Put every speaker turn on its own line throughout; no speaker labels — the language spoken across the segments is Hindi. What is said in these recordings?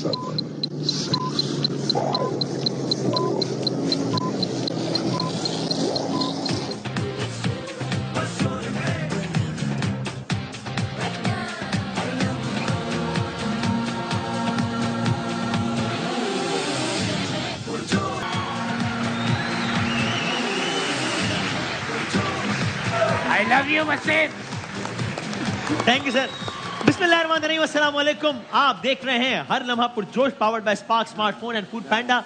7, 6, 5, 4.
I love you, Wasim.
Thank you sir. बिस्मिल्लाहिर्रहमानिर्रहीम, अस्सलाम वालेकुम। आप देख रहे हैं हर लम्हा पुरजोश, powered by Spark smartphone and Foodpanda.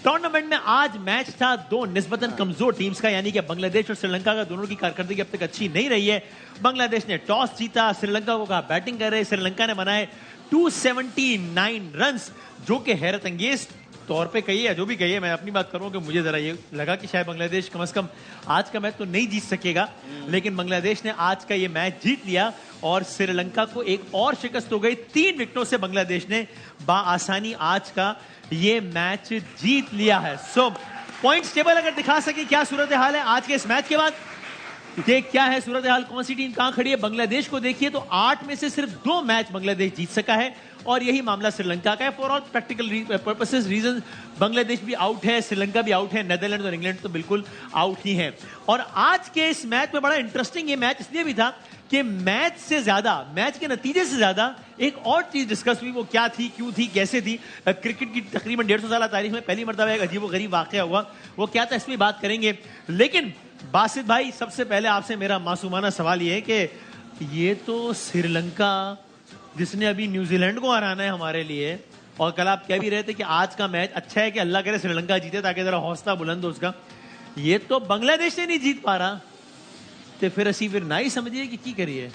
Tournament में आज मैच था दो निस्बतन कमजोर टीम्स का, यानी कि बांग्लादेश और श्रीलंका का। दोनों की कारकर्दगी अब तक अच्छी नहीं रही है। बांग्लादेश ने टॉस जीता, श्रीलंका को कहा बैटिंग कर रहे। श्रीलंका ने बनाए 279 रन्स, जो कि हैरत अंगेज तौर पे कही है, जो भी कही है। मैं अपनी बात करूं कि मुझे जरा ये लगा कि शायद बांग्लादेश कम से कम आज का मैच तो नहीं जीत सकेगा, लेकिन बांग्लादेश ने आज का ये मैच जीत लिया और श्रीलंका को एक और शिकस्त हो गई। 3 विकेटों से बांग्लादेश ने बाआसानी आज का ये मैच जीत लिया है। सो पॉइंट्स टेबल अगर दिखा सके क्या सूरत हाल है आज के इस मैच के बाद, कि क्या है सूरत हाल, कौन सी टीम कहां खड़ी है। बांग्लादेश को देखिए तो 8 में से सिर्फ 2 मैच बांग्लादेश जीत सका है और यही मामला श्रीलंका का है। For all practical purposes reason Bangladesh भी आउट है, श्रीलंका भी आउट है, नेदरलैंड और इंग्लैंड तो बिल्कुल आउट ही हैं। और आज के इस मैच में बड़ा इंटरेस्टिंग ये मैच इसलिए भी था कि मैच से ज्यादा, मैच के नतीजे से ज्यादा एक और चीज डिस्कस हुई। वो क्या थी, क्यों थी, कैसे थी। क्रिकेट की तकरीबन 150 साल तारीख में पहली मरतबा एक अजीब व गरीब वाकया हुआ। वो क्या था, इसमें बात करेंगे। लेकिन बासित भाई, सबसे पहले आपसे मेरा मासूमाना सवाल ये है कि ये तो श्रीलंका जिसने अभी न्यूजीलैंड को हराना है हमारे लिए, और कल आप कह भी रहे थे कि आज का मैच अच्छा है कि अल्लाह करे श्रीलंका जीते ताकि जरा हौसला बुलंद हो उसका। ये तो बांग्लादेश से नहीं जीत पा रहा, तो फिर असी फिर ना ही समझिए कि की करिए।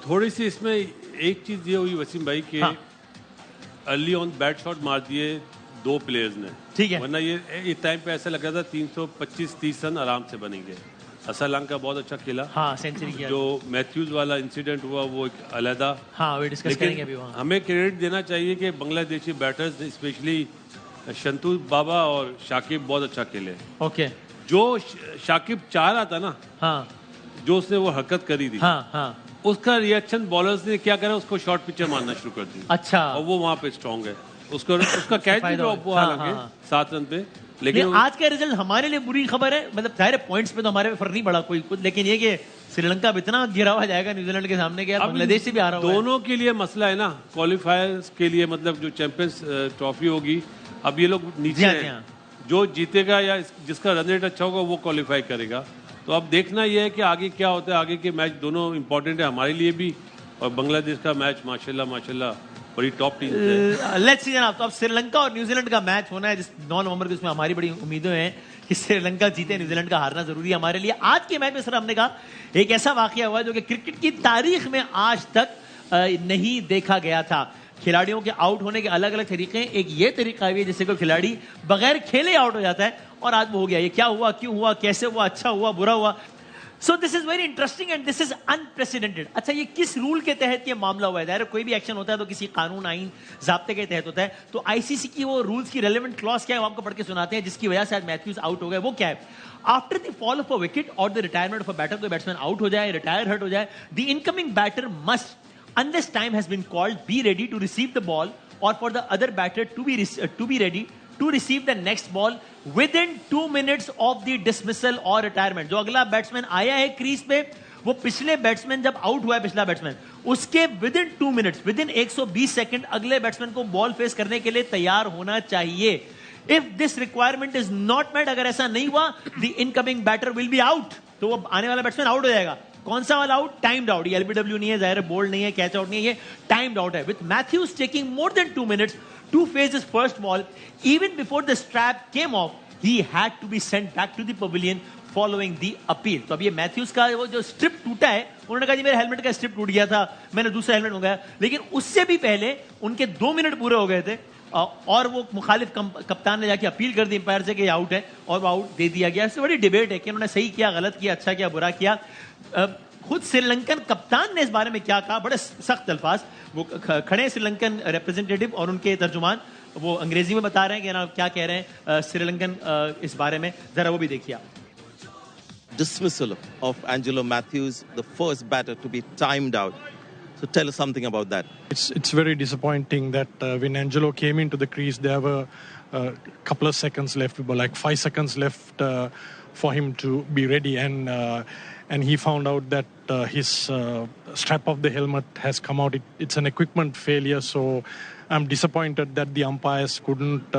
थोड़ी सी इसमें एक चीज ये हुई वसीम भाई के अर्ली ऑन बैट शॉट मार दिए 2 प्लेयर्स ने,
ठीक है,
वरना ये टाइम पे ऐसा लग रहा था 325-30 रन आराम से बनेंगे। असलंका बहुत अच्छा खेला,
हाँ सेंचुरी किया।
जो मैथ्यूज वाला इंसिडेंट हुआ वो एक अलहदा,
हाँ वो डिस्कस करेंगे अभी वहाँ।
हमें क्रेडिट देना चाहिए कि बांग्लादेशी बैटर्स स्पेशली शंतु बाबा और शाकिब बहुत अच्छा खेले।
ओके,
जो शाकिब चाह रहा था ना,
हाँ
जो उसने वो हरकत करी थी,
हाँ हाँ,
उसका रिएक्शन बॉलर्स ने क्या करा, उसको शॉर्ट पिक्चर मारना शुरू कर दी।
अच्छा,
और वो वहां पे स्ट्रांग है, उसका कैच भी ड्रॉप हुआ हालांकि 7 रन पे। लेकिन
आज का रिजल्ट हमारे लिए बुरी खबर है, मतलब जाहिर पॉइंट्स पे तो हमारे पे फर्क नहीं पड़ा कोई कुछ, लेकिन ये कि श्रीलंका अब इतना गिरा हुआ जाएगा न्यूजीलैंड के सामने के, बांग्लादेश से भी आ रहा है।
दोनों के लिए मसला है ना, क्वालिफायर्स के लिए, मतलब जो चैंपियंस ट्रॉफी होगी, अब ये लोग नीचे हैं, जो जीतेगा या जिसका रन रेट अच्छा होगा वो क्वालिफाई करेगा। तो अब देखना यह है कि आगे क्या होता है। आगे के मैच दोनों इंपॉर्टेंट है हमारे लिए भी, और बांग्लादेश का मैच माशाल्लाह बड़ी टॉप टीम है।
लेट्स सी जनाब, तो अब श्रीलंका और न्यूजीलैंड का मैच होना है जिस 9 नवंबर को। इसमें हमारी बड़ी उम्मीदें हैं कि श्रीलंका जीते, न्यूजीलैंड का हारना जरूरी है हमारे लिए। आज के मैच में सर हमने कहा एक ऐसा वाकया हुआ जो कि क्रिकेट की तारीख में आज तक नहीं देखा गया था। खिलाड़ियों के आउट होने के अलग अलग तरीके हैं। एक ये तरीका भी है जिससे कोई खिलाड़ी बगैर खेले आउट हो जाता है, और आज वो हो गया। ये क्या हुआ, क्यों हुआ, कैसे हुआ, अच्छा हुआ, बुरा हुआ। So this is very interesting and this is unprecedented. अच्छा, ये किस रूल के तहत ये मामला हुआ है? दायरा कोई भी एक्शन होता है तो किसी कानून, आइन, ज़ाब्ते के तहत होता है। तो आईसीसी की वो रूल्स की रेलेवेंट क्लॉज क्या है वो आपको पढ़ के सुनाते हैं, जिसकी वजह से आज मैथ्यूज आउट हो गए। वो क्या है? After the fall of a wicket और the retirement of a batter, कोई बैट्समैन आउट हो जाए, रिटायर, हर्ट हो जाए, the incoming batter must, unless time has been called, be ready to receive the ball, or for the other batter to be ready to receive the next ball within 2 minutes of the dismissal or retirement. जो अगला बैट्समैन आया है क्रीज पे, वो पिछले बैट्समैन जब आउट हुआ है, पिछला बैट्समैन, उसके विदिन 2 मिनट्स, विदिन 120 सेकंड अगले बैट्समैन को बॉल फेस करने के लिए तैयार होना चाहिए। If this requirement is not met, अगर ऐसा नहीं हुआ, the incoming batter will be out. तो वो आने वाला बैट्समैन आउट हो जाएगा। कौन सा वाला आउट? Timed out. ये एलबीडब्ल्यू नहीं है, जाहिर है बोल्ड नहीं है, कैच आउट नहीं है, ये टाइम्ड आउट है। With Mathews taking more than 2 minutes to face his first ball, even before the strap came off, he had to be sent back to the pavilion following the appeal. तो अब ये मैथ्यूज का वो जो स्ट्रिप टूटा है, उन्होंने कहा जी मेरे हेलमेट का स्ट्रिप टूट गया था, मैंने दूसरा हेलमेट मंगाया, लेकिन उससे भी पहले उनके 2 मिनट पूरे हो गए थे और वो मुखालिफ कप्तान ने जाके अपील कर दी अंपायर से कि ये आउट है, और वो आउट दे दिया गया। इससे बड़ी डिबेट है कि उन्होंने सही किया, गलत किया, अच्छा किया, बुरा किया। खुद श्रीलंकन कप्तान ने इस बारे में क्या कहा, बड़े सख्त अल्फाज। वो खड़े श्रीलंकन रिप्रेजेंटेटिव और उनके तर्जुमान, वो अंग्रेजी में बता रहे हैं कि ना क्या कह रहे हैं श्रीलंकन इस बारे में, जरा वो भी देखिए।
Dismissal of Angelo Matthews, the first batter to be timed out.
So tell us something about that.
It's very disappointing that when Angelo came into the crease, there were a couple of seconds left, like 5 seconds left for him to be ready, and he found out that his strap of the helmet has come out. It's an equipment failure, so I'm disappointed that the umpires couldn't,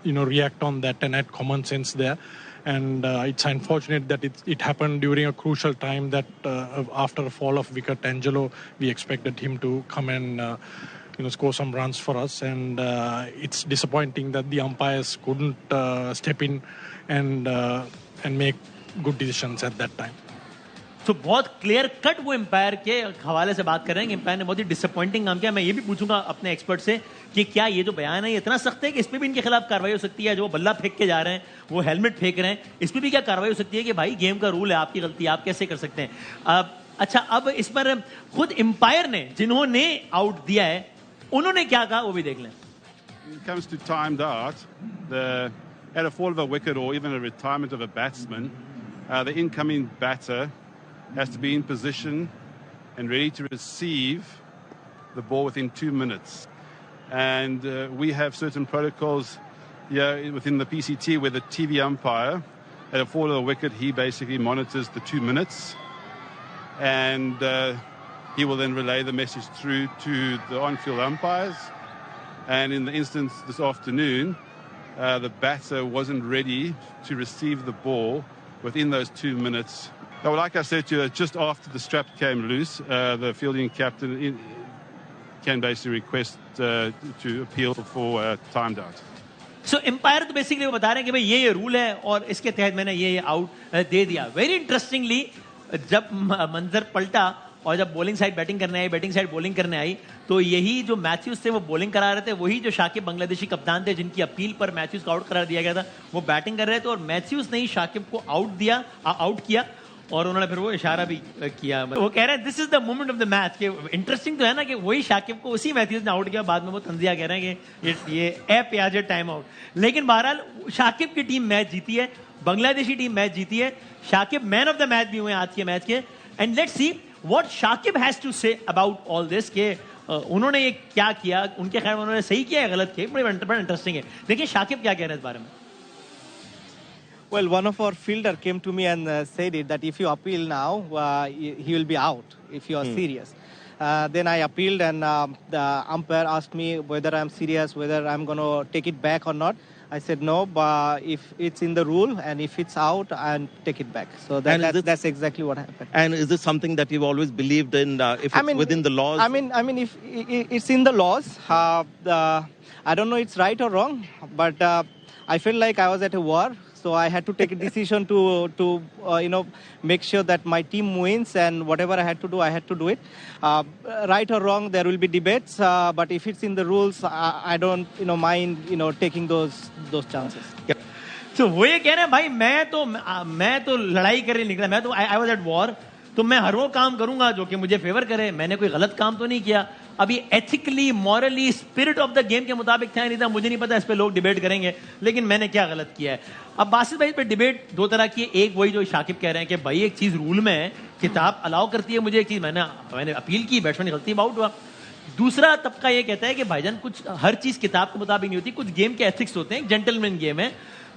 react on that and had common sense there. And it's unfortunate that it happened during a crucial time that after a fall of wicket, Angelo, we expected him to come and score some runs for us. And it's disappointing that the umpires couldn't step in and make good decisions at that time.
तो बहुत क्लियर कट वो एम्पायर के हवाले से बात कर रहे हैं कि एम्पायर ने बहुत ही डिसअपॉइंटिंग काम किया। मैं ये भी पूछूंगा अपने एक्सपर्ट से कि क्या ये जो बयान है ये इतना सख्त है कि इस पे भी इनके खिलाफ कार्रवाई हो सकती है? जो बल्ला फेंक के जा रहे हैं, वो हेलमेट फेंक रहे हैं, इस पे भी क्या कार्रवाई हो सकती है कि भाई गेम का रूल है, आपकी गलती, आप कैसे कर सकते हैं? अच्छा, अब इस पर खुद एम्पायर ने, जिन्होंने आउट दिया है, उन्होंने क्या कहा वो भी देख लें।
When it comes to timed out, at a fall of a wicket or even a retirement of a batsman, the incoming batter has to be in position and ready to receive the ball within 2 minutes. And we have certain protocols here within the PCT where the TV umpire, at a fall of a wicket, he basically monitors the 2 minutes, and he will then relay the message through to the on-field umpires. And in the instance this afternoon, the batter wasn't ready to receive the ball within those 2 minutes. Now, like I said to you, just after the strap came loose, the fielding captain can basically request to appeal for timed out.
So umpire तो बेसिकली वो बता रहे हैं कि भाई ये रूल है और इसके तहत मैंने ये आउट दे दिया। वेरी इंटरेस्टिंगली जब मंजर पलटा और जब बॉलिंग साइड बैटिंग करने आई, बैटिंग साइड बॉलिंग करने आई, तो यही जो मैथ्यूज थे वो बॉलिंग करा रहे थे, वही जो शाकिब बांग्लादेशी कप्तान थे जिनकी अपील पर मैथ्यूज को आउट करार दिया गया था, वो बैटिंग कर रहे थे और मैथ्यूज ने ही शाकिब को आउट किया और उन्होंने फिर वो इशारा भी किया। वो कह रहे हैं this is the moment of the match. कि इंटरेस्टिंग तो है ना कि वही शाकिब को उसी मैथ्यूज ने आउट किया, बाद में वो तंजिया कह रहे हैं कि ये ए टाइम आउट। लेकिन बहरहाल शाकिब की टीम मैच जीती है, बांग्लादेशी टीम मैच जीती है, Shakib man of the match भी हुए आज के मैच के। And let's see what Shakib has to say about all this, के उन्होंने ये क्या किया, उनके ख्याल में उन्होंने सही किया या गलत किया, बड़ा इंटरेस्टिंग है। देखिए शाकिब क्या कह रहे हैं इस बारे में।
Well, one of our fielder came to me and said it that if you appeal now, he will be out if you are serious. Then I appealed and the umpire asked me whether I'm serious, whether I'm going to take it back or not. I said no, but if it's in the rule and if it's out, I'll take it back. So that's exactly what happened.
And is this something that you've always believed in, if it's within the laws?
I mean, if it's in the laws, I don't know it's right or wrong, but I felt like I was at a war. So I had to take a decision to make sure that my team wins, and whatever I had to do, I had to do it. Right or wrong, there will be debates, but if it's in the rules, I don't mind taking those chances.
Yep.
तो वो ये कह रहे हैं भाई मैं तो लड़ाई करने निकला, मैं तो आई वाज एट वॉर, तो मैं हर वो काम करूंगा जो कि मुझे फेवर करे, मैंने कोई गलत काम तो नहीं किया। अब ये ethically, morally, spirit of the game के मुताबिक था नहीं था मुझे नहीं पता, इस पे लोग डिबेट करेंगे, लेकिन मैंने क्या गलत किया है। अब बासित भाई इस पे डिबेट दो तरह की है। एक वही जो शाकिब कह रहे हैं कि भाई एक चीज रूल में है, किताब अलाउ करती है मुझे एक चीज, मैंने अपील की, बैट्समैन गलती में आउट हुआ। दूसरा तबका ये कहता है कि भाईजान कुछ हर चीज किताब के मुताबिक नहीं होती, कुछ गेम के एथिक्स होते हैं, जेंटलमैन गेम है।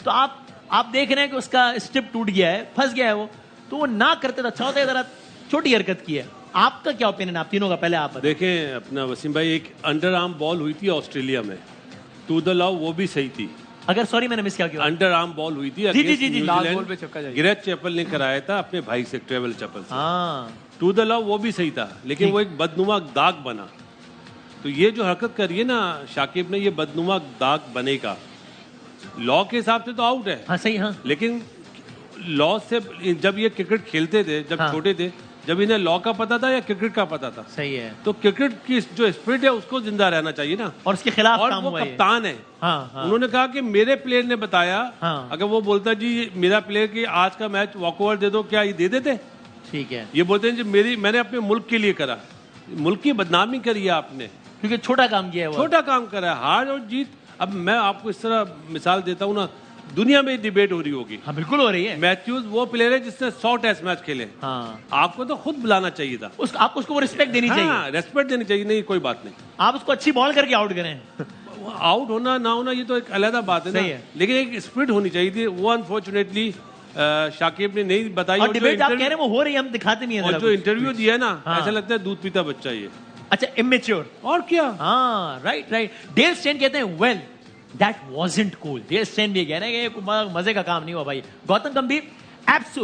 तो आप देख रहे हैं कि उसका स्टिप टूट गया है, फंस गया है वो, तो वो ना करते तो अच्छा होता है, जरा छोटी हरकत की है। आपका क्या ओपिनियन, आप तीनों का पहले आप
देखें। अपना वसीम भाई, एक अंडर आर्म बॉल हुई थी ऑस्ट्रेलिया में, टू द लॉ, वो भी सही थी।
अगर सॉरी मैंने मिस किया,
अंडर आर्म बॉल हुई थी,
जी
लाल बॉल पे छक्का जाएगा।
गिरेज चैपल ने कराया था अपने भाई से, ट्रेवल चैपल से। टू द लॉ वो भी सही था, लेकिन वो एक बदनुमा दाग बना। तो ये जो हरकत करी है ना शाकिब ने, ये बदनुमा दाग बनेगा। लॉ के हिसाब से तो आउट है,
हाँ सही, हाँ,
लेकिन लॉ से जब ये क्रिकेट खेलते थे, जब छोटे थे, जब इन्हें लॉ का पता था या क्रिकेट का पता था,
सही है,
तो क्रिकेट की जो स्पिरिट है उसको जिंदा रहना चाहिए ना,
और उसके खिलाफ
और
काम
वो
हुआ
कप्तान है। उन्होंने कहा कि मेरे प्लेयर ने बताया, अगर वो बोलता जी मेरा प्लेयर की आज का मैच वॉकओवर दे दो, क्या ये दे देते? ठीक है, ये बोलते हैं जी मैंने अपने मुल्क के लिए करा, मुल्क की बदनामी करी है आपने, क्योंकि छोटा काम किया है, छोटा काम करा है, हार और जीत। अब मैं आपको इस तरह मिसाल देता हूँ ना, दुनिया में डिबेट हो रही होगी।
हाँ बिल्कुल हो रही है।
मैथ्यूज वो प्लेयर है जिसने 100 टेस्ट मैच खेले।
हाँ
आपको तो खुद बुलाना चाहिए था।
आप उसको वो रिस्पेक्ट देनी चाहिए।
हाँ, रेस्पेक्ट देनी चाहिए। नहीं कोई बात नहीं,
आप उसको अच्छी बॉल करके आउट करें।
आउट होना ना होना ये तो एक अलग बात है ना, लेकिन एक स्पिरिट होनी चाहिए थी। वो अनफॉर्चुनेटली शाकिब ने नहीं बताई।
और डिबेट आप कह रहे हैं वो हो रही है, हम दिखाते नहीं है।
और जो इंटरव्यू दिया है ना,
हाँ।
ऐसा लगता है दूध पीता बच्चा ये।
अच्छा इमेच्योर।
और क्या।
हाँ राइट राइट। डेल स्टेन कहते हैं well that wasn't cool. Dale Steyn भी कह रहे हैं कि मजे का काम नहीं हुआ भाई। गौतम गंभीर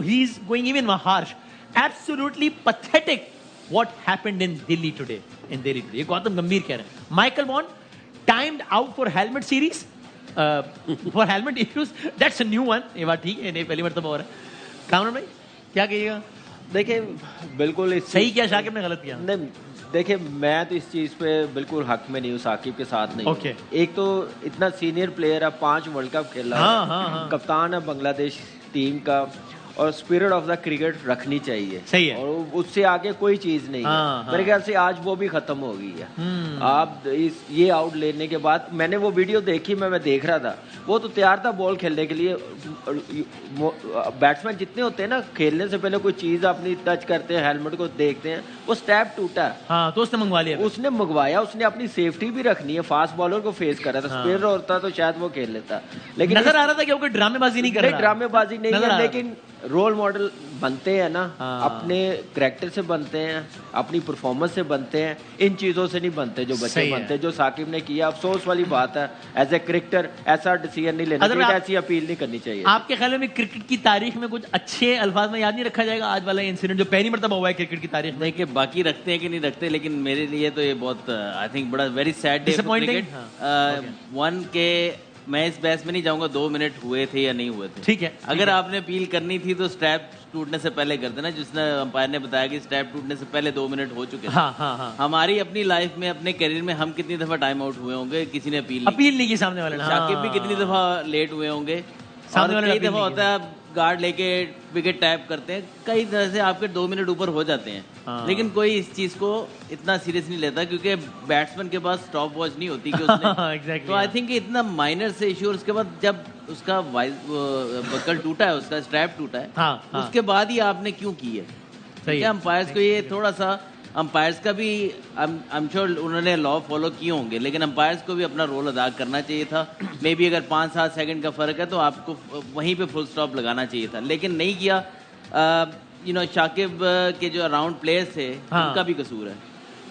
he is going even harsh, absolutely pathetic what happened in Delhi today, in Delhi today. ये गौतम गंभीर कह रहे हैं। Michael Vaughan timed out for helmet series, for helmet issues, that's a new one. ये बात ठीक है, नहीं पहली मरतबा हो रहा है। कामरान भाई क्या कहिएगा?
देखिए बिल्कुल
सही किया शाकिब ने, गलत किया?
नहीं देखिए, मैं तो इस चीज़ पे बिल्कुल हक में नहीं हूँ, साकिब के साथ नहीं
Okay.
एक तो इतना सीनियर प्लेयर है, 5 वर्ल्ड कप खेला
हाँ,
है,
हाँ, हाँ.
कप्तान है बांग्लादेश टीम का, और स्पिरिट ऑफ द क्रिकेट रखनी चाहिए।
सही है।
और उससे आगे कोई चीज़ नहीं
हाँ,
है। मेरे ख्याल से आज वो भी खत्म हो गई है। आप ये आउट लेने के बाद, मैंने वो वीडियो देखी, मैं देख रहा था, वो तो तैयार था बॉल खेलने के लिए। बैट्समैन जितने होते हैं ना, खेलने से पहले कोई चीज़ अपनी टच करते हैं, हेलमेट को देखते हैं, वो स्टेप टूटा है।
हाँ तो उसने मंगवा लिया।
उसने मंगवाया, उसने अपनी सेफ्टी भी रखनी है। फास्ट बॉलर को फेस कर रहा था। स्पिनर होता तो शायद वो खेल लेता, लेकिन
नजर आ रहा था कि वो कोई ड्रामेबाजी नहीं कर रहा।
ड्रामेबाजी नहीं
नजर आ
है,
रहा
लेकिन रोल मॉडल बनते हैं ना,
हाँ।
अपने कैरेक्टर से बनते हैं, अपनी परफॉर्मेंस से बनते हैं, इन चीज़ों से नहीं बनते जो बच्चे
सही है।
बनते हैं। जो साकिब ने किया, अफसोस वाली बात है। एज ए क्रिकेटर ऐसा डिसीजन नहीं लेना चाहिए, ऐसी अपील नहीं करनी चाहिए।
आपके ख्याल में क्रिकेट की तारीख में कुछ अच्छे अल्फाज में याद नहीं रखा जाएगा आज वाला इंसिडेंट जो पहली मरतबा हुआ है क्रिकेट की तारीख में?
देखिए बाकी रखते हैं कि नहीं रखते, लेकिन मेरे लिए तो ये बहुत आई थिंक बड़ा very sad day for cricket. One के मैं इस बहस में नहीं जाऊंगा 2 मिनट हुए थे या नहीं हुए थे।
ठीक है।
अगर आपने अपील करनी थी तो स्ट्रैप टूटने से पहले कर देना। जिसने अंपायर ने बताया कि स्ट्रैप टूटने से पहले 2 मिनट हो चुके थे।
हाँ, हाँ, हाँ।
हमारी अपनी लाइफ में, अपने करियर में हम कितनी दफा टाइम आउट हुए होंगे, किसी ने अपील
नहीं की सामने वाले ने।
शाकिब भी कितनी दफा लेट हुए होंगे।
सामने
और
वाले ने
कई
अपील
दफा
नहीं
होता है आप गार्ड लेके विकेट टैप करते हैं, कई तरह से आपके 2 मिनट ऊपर हो जाते हैं।
हाँ।
लेकिन कोई इस चीज को इतना सीरियस नहीं लेता, क्योंकि बैट्समैन के पास स्टॉप वॉच नहीं होती कि उसने
Exactly,
तो आई थिंक इतना माइनर से इशू। उसके बाद जब उसका बकल टूटा है, उसका स्ट्रैप टूटा है,
हाँ, हाँ।
उसके बाद ही आपने क्यों की है?
सही है।
अंपायर्स को ये थोड़ा सा, अंपायर्स का भी आई एम श्योर उन्होंने लॉ फॉलो किए होंगे, लेकिन अंपायर्स को भी अपना रोल अदा करना चाहिए था। मे बी अगर 5-7 सेकंड का फर्क है तो आपको वहीं पे फुल स्टॉप लगाना चाहिए था, लेकिन नहीं किया। शाकिब के जो अराउंड प्लेयर्स थे,
हाँ।
उनका भी कसूर है।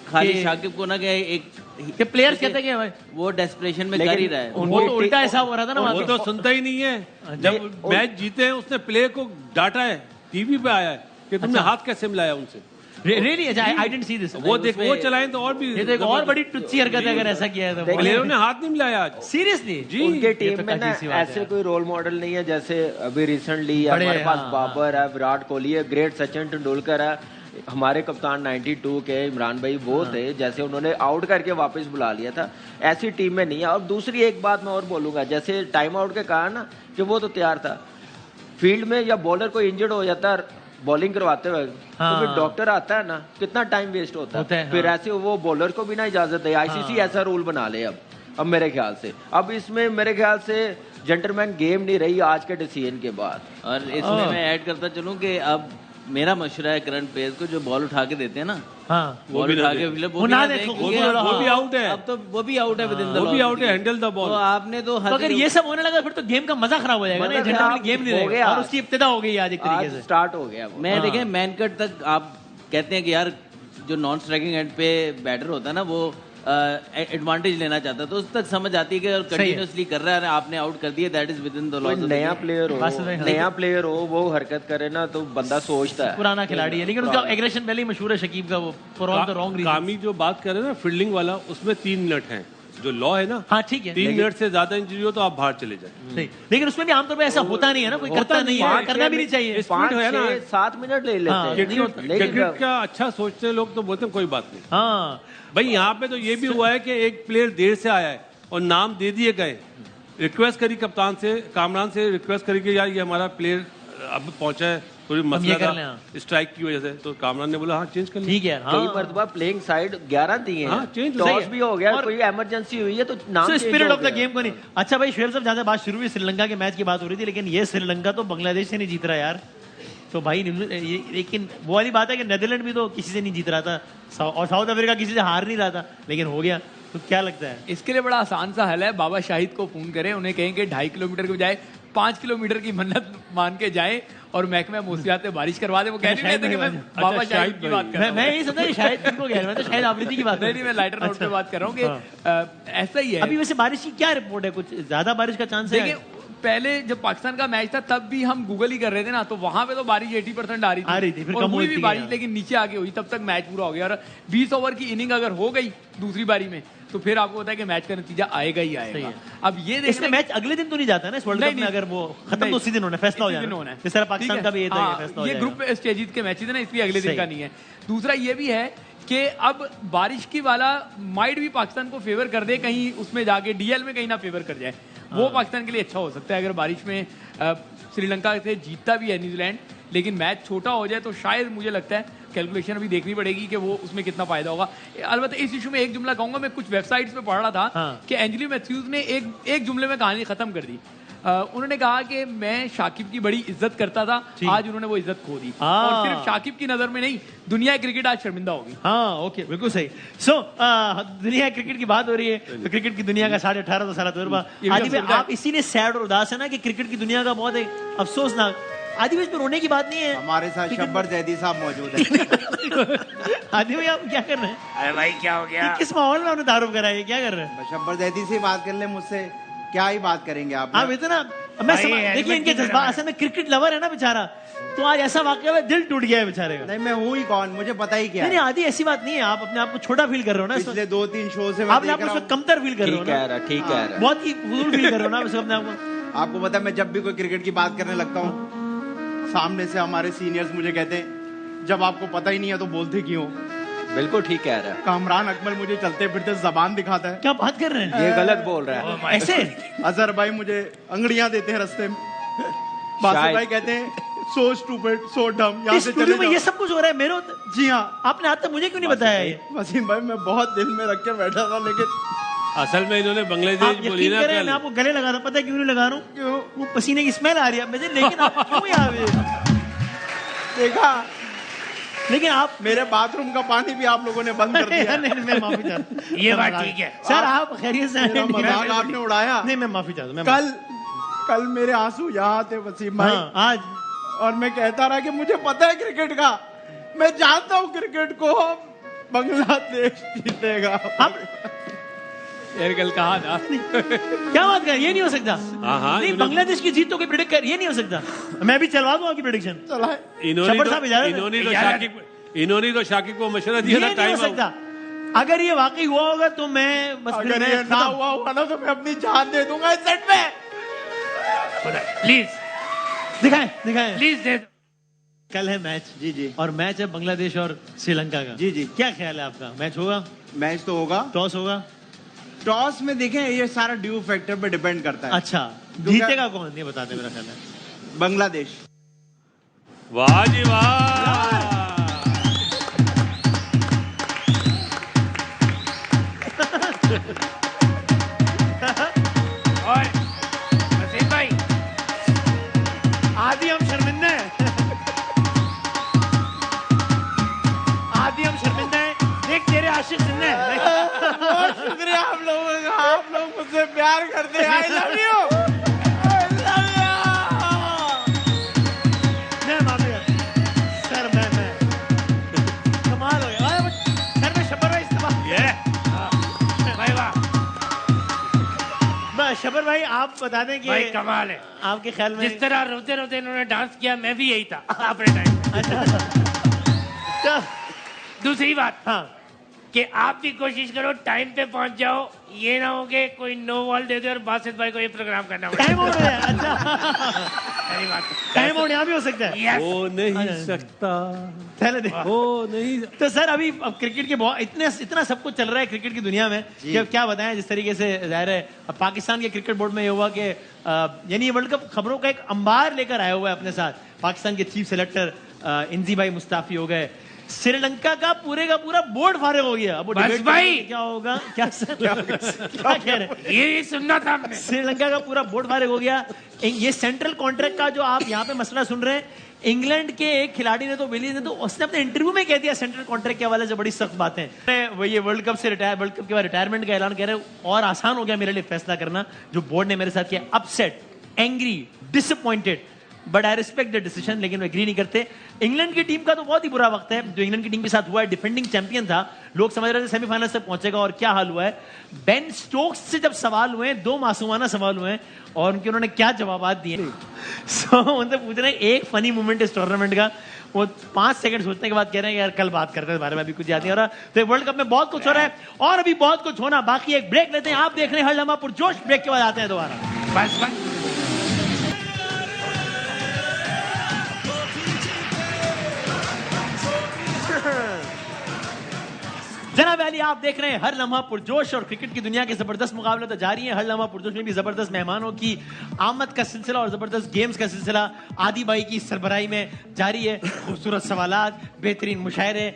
खाली शाकिब को ना कि एक
प्लेयर्स कहते हैं कि
वो डेस्परेशन में कर ही रहा है।
वो तो उल्टा ऐसा हो रहा था ना
वो
वहाँ
तो
पे।
सुनता ही नहीं है। जब मैच जीते हैं उसने प्लेयर को डांटा है, टीवी पे आया है कि तुमने हाथ कैसे मिलाया उनसे।
Really? I didn't see this.
वो देख, वो चलाएं तो और भी।
ये तो एक और बड़ी टुच्ची हरकत है अगर ऐसा किया है तो।
प्लेयरों ने हाथ नहीं मिलाया आज।
सीरियसली
जी।
उनके
ये
टीम
तो
में ना
काफी सी बात
ऐसे
है।
कोई रोल मॉडल नहीं है। जैसे अभी रिसेंटली
बड़े,
हमारे पास
हाँ,
बाबर है, विराट कोहली है, ग्रेट सचिन तेंदुलकर है, हमारे कप्तान 92 के इमरान भाई वो थे, जैसे उन्होंने आउट करके वापस बुला लिया था। ऐसी टीम में नहीं है। और दूसरी एक बात मैं और बोलूंगा, जैसे टाइम आउट के कारण ना कि वो तो तैयार था, फील्ड में या बॉलर को इंजर्ड हो जाता है बॉलिंग करवाते हुए, तो फिर डॉक्टर आता है ना, कितना टाइम वेस्ट होता है। फिर ऐसे वो बॉलर को भी ना इजाजत दे। आईसीसी ऐसा रूल बना ले अब मेरे ख्याल से। अब इसमें मेरे ख्याल से जेंटलमैन गेम नहीं रही आज के डिसीजन के बाद।
और इसमें मैं ऐड करता चलूं कि अब मेरा मशवरा है करंट प्लेयर्स को, जो बॉल उठा के देते हैं ना,
हाँ,
बॉल उठा के
वो ना दें,
वो भी आउट है।
अब तो वो भी आउट है विद इन द
वो भी आउट है, हैंडल द बॉल।
तो आपने तो
अगर ये सब होने लगा फिर तो गेम का मजा खराब हो जाएगा ना। जनरल गेम नहीं
हो
रहेगा
गया।
और उसकी इब्तिदा हो गई आज एक तरीके से।
स्टार्ट हो गया वो।
मैं देखें मैन कट तक आप कहते हैं कि यार जो नॉन स्ट्राइकिंग एंड पे बैटर होता है ना, वो एडवांटेज लेना चाहता है, तो उस तक समझ आती है कि अगर कंटिन्यूअसली कर रहा है, आपने आउट कर दिया, that is with in the law.
नया प्लेयर हो वो हरकत करे ना तो बंदा सोचता है।
पुराना खिलाड़ी है, लेकिन उसका एग्रेशन पहले ही मशहूर है शकीब का, वो for all the wrong reason.
कामी जो बात कर रहे हैं ना फील्डिंग वाला, उसमें 3 मिनट हैं जो लॉ है ना।
हाँ ठीक है।
3 मिनट से ज्यादा इंजरी हो तो आप बाहर चले जाए।
सही, लेकिन उसमें भी आमतौर पे ऐसा होता नहीं है ना, कोई करता नहीं है, करना भी नहीं चाहिए।
5-6-7 मिनट ले लेते हैं।
क्रिकेट का अच्छा सोचते हैं लोग तो बोलते हैं कोई बात नहीं।
हाँ
भाई यहाँ पे तो ये भी हुआ है कि एक प्लेयर देर से आया है और नाम दे दिए गए, रिक्वेस्ट करी कप्तान से, कामरान से रिक्वेस्ट करी कि यार ये हमारा प्लेयर अब पहुंचा है थोड़ी
ये
मसला
कर लें,
था स्ट्राइक की वजह से, तो कामरान ने बोला हाँ चेंज कर लें।
ठीक है
कई मरतबा प्लेइंग साइड 11 दिए
हाँ,
हैं,
change
सही
टॉस
है।
भी हो गया,
और-
कोई इमरजेंसी हुई है तो नाम change
स्पिरिट
हो
ऑफ द
गया।
गेम को नहीं। अच्छा भाई शुएब साहब, जहाँ से बात शुरू हुई श्रीलंका के मैच की बात हो रही थी, लेकिन ये श्रीलंका तो बांग्लादेश से नहीं जीत रहा यार। तो भाई लेकिन वो वाली बात है कि नेदरलैंड भी तो किसी से नहीं जीत रहा था, और साउथ अफ्रीका किसी से हार नहीं रहा था, लेकिन हो गया। तो क्या लगता है?
इसके लिए बड़ा आसान सा हल है, बाबा शाहिद को फोन करें, उन्हें कहें कि 2.5 किलोमीटर के बजाय 5 किलोमीटर की मन्नत मान के जाएं और महकमा मौसमियात में बारिश करवा दें। वो कह नहीं रहे थे कि मैं बाबा शाहिद की बात कर रहा हूं।
मैं यही समझा कि शायद तुमको कह रहा हूं, तो शायद आफरीदी की बात
नहीं, मैं लाइटर नोट पे बात कर रहा हूँ कि ऐसा ही है।
अभी वैसे बारिश की क्या रिपोर्ट है? कुछ ज्यादा बारिश का चांस है?
देखिए, पहले जब पाकिस्तान का मैच था तब भी हम गूगल ही कर रहे थे ना, तो वहां पे तो बारिश 80% आ रही थी,
फिर
और
कम
हुई
होती
भी
है।
बारिश, लेकिन नीचे आके हुई, तब तक मैच पूरा हो गया। और 20 ओवर की इनिंग अगर हो गई दूसरी बारी में, तो फिर आपको पता है कि मैच का नतीजा आएगा ही आएगा। अब ये
इसमें मैच अगले दिन तो नहीं जाता है ना इस वर्ल्ड कप में? अगर वो खत्म तो उसी दिन होना है, फैसला हो जाना है। जिस तरह पाकिस्तान का भी ये था, फैसला हो
ये
जाएगा।
ग्रुप स्टेजेस के मैचेस है ना, इसलिए अगले दिन का नहीं है। दूसरा ये भी है कि अब बारिश की वाला माइट भी पाकिस्तान को फेवर कर दे, कहीं उसमें जाके डीएल में कहीं ना फेवर कर जाए, वो पाकिस्तान के लिए अच्छा हो सकता है। अगर बारिश में श्रीलंका से जीतता भी है न्यूजीलैंड, लेकिन मैच छोटा हो जाए, तो शायद मुझे लगता है कैलकुलेशन अभी देखनी पड़ेगी कि वो उसमें कितना फायदा होगा। अलबत्ता इस इशू में एक जुमला कहूंगा, मैं कुछ वेबसाइट्स पे पढ़ रहा था कि एंजेलो मैथ्यूज ने एक जुमले में कहानी खत्म कर दी। उन्होंने कहा कि मैं शाकिब की बड़ी इज्जत करता था, आज उन्होंने वो इज्जत खो दी, और सिर्फ शाकिब की नजर में नहीं, दुनिया क्रिकेट आज शर्मिंदा होगी।
हाँ, ओके, बिल्कुल सही। दुनिया क्रिकेट की बात हो रही है, तो क्रिकेट की दुनिया का 18.5 साल तजुर्बा। आदि भाई, आप इसीलिए सैड और उदास है ना कि क्रिकेट की दुनिया का बहुत एक अफसोसनाक। आदि भाई, इसमें रोने की बात नहीं है।
हमारे साथ शब्बर जैदी साहब मौजूद है।
आदि भाई, आप क्या कर रहे हैं?
अरे भाई क्या हो गया?
किस माहौल में आपने तारुफ करा है? क्या कर रहे हैं?
शब्बर जैदी से बात कर ले मुझसे, क्या ही बात करेंगे आप?
आप इतना देखिए, इनके जज्बा, असल में क्रिकेट लवर है ना बेचारा, तो आज ऐसा वाकया हुआ, दिल टूट गया है बेचारे का।
नहीं, मैं हूँ ही कौन, मुझे पता ही क्या
नहीं, आदि ऐसी बात नहीं है। आप अपने आप को छोटा फील कर रहे हो ना,
पिछले 2-3 शो से
आपने आप उसमें कमतर फील कर रहे हो ना,
ठीक है,
बहुत ही फजूल फील कर रहे हो ना अपने आप को।
आपको पता है, मैं जब भी कोई क्रिकेट की बात करने लगता हूँ, सामने से हमारे सीनियर्स मुझे कहते हैं, जब आपको पता ही नहीं है तो बोलते क्यों?
बिल्कुल ठीक कह रहा है।
कामरान अकमल मुझे चलते फिरते जबान दिखाता है।
क्या बात कर रहे हैं?
ये गलत बोल रहा है।
ऐसे
अजहर भाई मुझे अंगड़ियां देते हैं रास्ते में, बासु भाई कहते हैं सो स्टूपिड, सो डम, यहाँ से चले
में
जाओ।
ये सब कुछ हो रहा है मेरे?
जी हाँ।
आपने आज तक मुझे क्यों नहीं बताया ये?
वसीम भाई, मैं बहुत दिल में रख के बैठा था, लेकिन
असल में इन्होंने बांग्लादेश
आप
बोली
यकीन
ना
करें,
कल।
मैं आपको गले लगा रहा हूं। पता है क्यों नहीं लगा रहा हूँ? क्यों? वो पसीने की स्मेल आ रही है मुझे, लेकिन आप क्यों यहाँ पे?
देखा,
लेकिन आप
मेरे बाथरूम का पानी भी आप लोगों ने बंद कर दिया।
नहीं, मैं माफी चाहता हूं।
ये बात ठीक है
सर, आप खैरियत से
मेरा मजाक आपने उड़ाया।
नहीं, मैं माफी चाहता हूं।
कल मेरे आंसू यहाँ थे वसीम भाई,
आज,
और मैं कहता रहा कि मुझे पता है क्रिकेट का, मैं जानता हूँ क्रिकेट को बांग्लादेश जीतेगा।
यार कल कहा ना
क्या बात कर, ये नहीं हो सकता। नहीं, बांग्लादेश की जीत तो कोई प्रेडिक्ट कर, ये नहीं हो सकता। मैं भी चलवा दूं आपकी प्रेडिक्शन।
इन्होंने तो शाकिब को मशवरा दिया था,
नहीं हो सकता। अगर ये वाकई हुआ होगा तो मैं बस,
अगर ये ना हुआ होगा ना तो मैं अपनी जान दे दूंगा इस सेट में।
प्लीज
दिखाएं
प्लीज दे दो।
कल है मैच।
जी जी।
और मैच है बांग्लादेश और श्रीलंका का।
जी जी।
क्या ख्याल है आपका? मैच होगा?
मैच तो होगा।
टॉस होगा?
टॉस में देखें, ये सारा ड्यू फैक्टर पे डिपेंड करता है।
अच्छा, जीतेगा कौन ये बताते मेरा ख्याल है।
बांग्लादेश।
वाह जी वाह।
और वसीम भाई,
आदि हम शर्मिंदा हैं। आदि हम शर्मिंदा हैं। देख, तेरे आशिक जिंदा हैं।
बहुत शुक्रिया आप लोगों का, आप लोग मुझसे प्यार करते हैं। I love you.
मैं माफी सर, मैं कमाल हो गया सर। मैं शबर भाई इस्तेमाल
भाई वाह
बस। शबर भाई, आप बता दें कि
भाई कमाल है।
आपके ख्याल में
जिस तरह रोते रोते इन्होंने डांस किया, मैं भी यही था अपने टाइम में। दूसरी बात,
हाँ,
कि आप भी कोशिश करो टाइम पे पहुंच जाओ, ये ना हो कि कोई नो बॉल दे दे और बासित भाई को ये प्रोग्राम करना पड़े।
टाइम हो गया। अच्छा
सही बात
टाइम आउट यहाँ भी हो सकता है।
Yes.
हो नहीं सकता,
चलो देखो।
हो नहीं।
तो सर अभी अब क्रिकेट के बहुत इतना सब कुछ चल रहा है क्रिकेट की दुनिया में कि अब क्या बताएं। जिस तरीके से जाहिर है अब पाकिस्तान के क्रिकेट बोर्ड में ये हुआ कि यानी ये वर्ल्ड कप खबरों का एक अंबार लेकर आया हुआ है अपने साथ। पाकिस्तान के चीफ सेलेक्टर इंजी भाई मुस्ताफी हो गए। श्रीलंका का पूरा बोर्ड फारिग हो गया। अब वो
बस
debate
भाई।
करेंगे क्या होगा, क्या सर क्या कह रहे हैं?
ये सुनना था हमने।
श्रीलंका का पूरा बोर्ड फारिग हो गया। ये सेंट्रल कॉन्ट्रैक्ट का जो आप यहाँ पे मसला सुन रहे हैं, इंग्लैंड के एक खिलाड़ी ने तो विली ने तो उसने अपने इंटरव्यू में कह दिया सेंट्रल कॉन्ट्रैक्ट के हवाले से बड़ी सख्त बातें। वो ये वर्ल्ड कप के बाद रिटायरमेंट का ऐलान कह रहे हैं और आसान हो गया मेरे लिए फैसला करना जो बोर्ड ने मेरे साथ किया। Upset, angry, disappointed, but I respect the decision, लेकिन वो एग्री नहीं करते। इंग्लैंड की टीम का तो बहुत ही बुरा वक्त है जो इंग्लैंड की टीम के साथ हुआ है। डिफेंडिंग चैंपियन था, लोग समझ रहे थे सेमीफाइनल तक पहुंचेगा और क्या हाल हुआ है। बेन स्टोक्स से जब सवाल हुए, 2 मासूमाना सवाल हुए और उन्होंने क्या जवाब दिए। उनसे पूछ रहे हैं एक फनी मोमेंट इस टूर्नामेंट का। वो 5 सेकंड सोचने के बाद कह रहे हैं यार कल बात करते हैं इस बारे में, अभी कुछ याद नहीं हो रहा। तो वर्ल्ड कप में बहुत कुछ हो रहा है और अभी बहुत कुछ होना बाकी। एक ब्रेक लेते हैं, आप देख रहे हैं हर लम्हा पुरजोश। ब्रेक के बाद आते हैं दोबारा।
बस
जनाब अली, आप देख रहे हैं हर लम्हा पुरजोश और क्रिकेट की दुनिया के जबरदस्त मुकाबले तो जारी है। हर लम्हा पुरजोश में भी जबरदस्त मेहमानों की आमद का सिलसिला और जबरदस्त गेम्स का सिलसिला आदि भाई की सरबराही में जारी है। खूबसूरत सवालात, बेहतरीन मुशायरे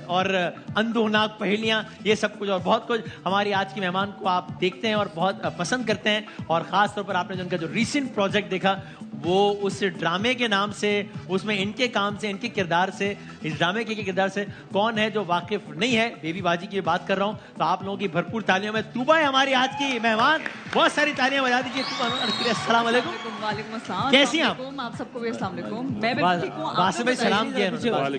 और अंदोनाक पहेलियां, ये सब कुछ और बहुत कुछ हमारी आज की मेहमान को आप देखते हैं और बहुत पसंद करते हैं। और खास तौर पर आपने जो उनका जो रिसेंट प्रोजेक्ट देखा वो उस ड्रामे के नाम से, उसमें इनके काम से, इनके किरदार से, इस ड्रामे के किरदार से कौन है जो वाकिफ नहीं है, बेबी बाजी की बात कर रहा हूं। तो आप लोगों की भरपूर तालियों में तूबा है हमारी आज की मेहमान। बहुत सारी तालियां बजा दीजिए। अस्सलाम वालेकुम।
वालेकुम अस्सलाम।
कैसी हैं आप?
आप सबको भी अस्सलाम वालेकुम। मैं भी ठीक हूं।
वासिफ भाई सलाम किया